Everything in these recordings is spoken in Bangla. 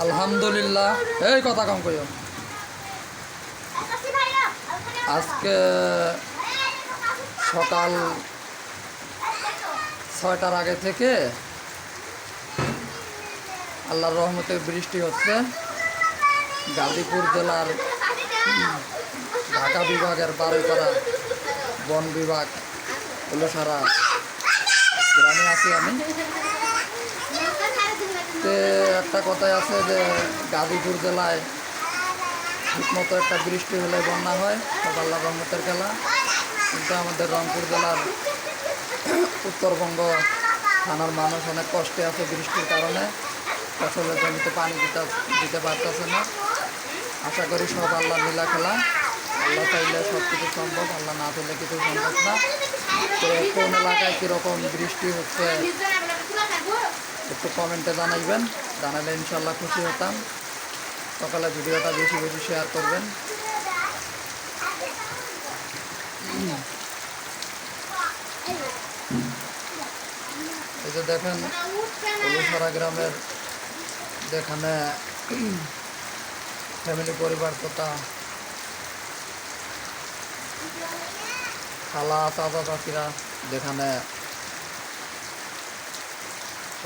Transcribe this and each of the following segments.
আলহামদুলিল্লাহ। এই কথা কম কইও। আজকে সকাল 6টার আগে থেকে আল্লাহর রহমতে বৃষ্টি হচ্ছে। গাজীপুর জেলার ঢাকা বিভাগের বারুইপাড়া বন বিভাগ সারা গ্রামে আছি আমি। তো একটা কথাই আছে যে গাজীপুর জেলায় ঠিকমতো একটা বৃষ্টি হলে বন্যা হয়, সব আল্লাহর রহমতের খেলা। কিন্তু আমাদের রংপুর জেলার উত্তরবঙ্গ থানার মানুষ অনেক কষ্টে আছে বৃষ্টির কারণে, ফসলের জমিতে পানি দিতে পারতেছে না। আশা করি সব আল্লাহর লীলা খেলা। আল্লাহ চাইলে সব কিছু সম্ভব, আল্লাহ না চাইলে কিছু সম্ভব না। তো কোন এলাকায় কীরকম বৃষ্টি হচ্ছে একটু কমেন্টে জানাইবেন, জানালে ইনশাল্লাহ খুশি হতাম। সকালে ভিডিওটা বেশি বেশি শেয়ার করবেন। এই যে দেখেন সারা গ্রামের যেখানে ফ্যামিলি পরিবার তথা খালা চাচা চাচিরা যেখানে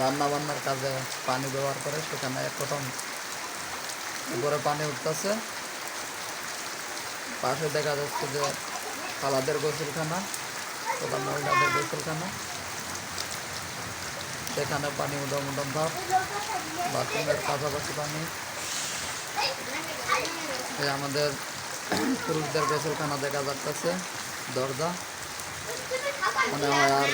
রান্না বান্নার কাজে পানি ব্যবহার করে, সেখানে প্রথম উপরে পানি উঠতেছে। পাশে দেখা যাচ্ছে যে খালাদের গোসলখানা তথা মহিলাদের গোসলখানা, সেখানে পানি উদম ভাব। বাথরুমের পাশাপাশি পানি। এই আমাদের পুরুষদের গোসলখানা দেখা যাচ্ছে, দরজা মনে হয় আর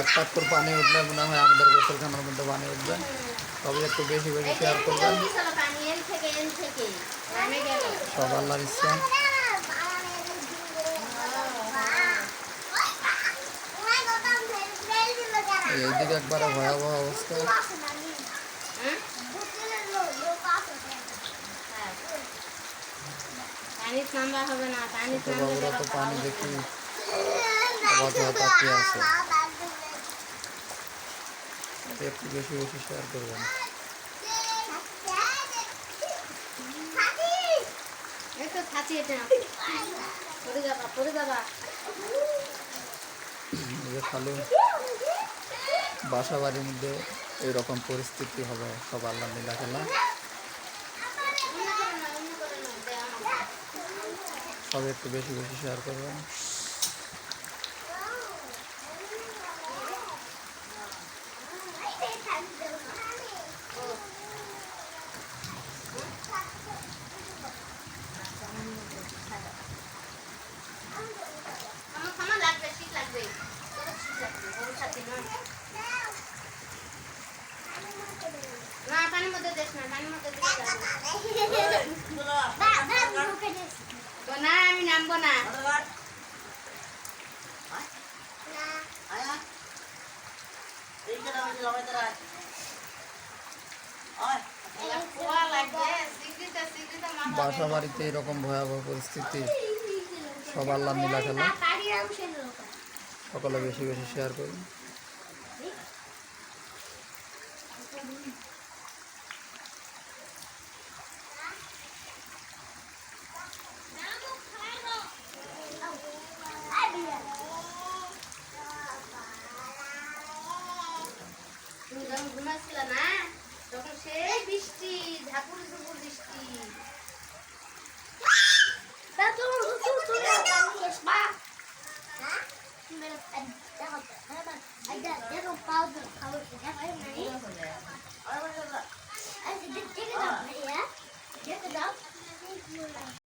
এক টাক্কর পানি উঠলে মনে হয় আমাদের গোসলখানার মধ্যে পানি উঠবে। তবে একটু বেশি বেশি শেয়ার করবেন। সব আল্লাহর ইচ্ছা। এইদিকে একবারে ভয়াবহ অবস্থা। বাবুরা তো পানি দেখি তাকিয়ে আছে। একটু বেশি বেশি শেয়ার করবেন। খালু বাসা বাড়ির মধ্যে এইরকম পরিস্থিতি হবে, সব আল্লাহর লীলা খেলা। সব একটু বেশি বেশি শেয়ার করবেন। আমি নামবো না। বাসা বাড়িতে এরকম ভয়াবহ পরিস্থিতি, সব আল্লাহর লীলা খেলা। সকলে বেশি বেশি শেয়ার করুন। ঘুমাচ্ছিল না তখন সেই বৃষ্টি, ঝাপুর ঝুপুর বৃষ্টি।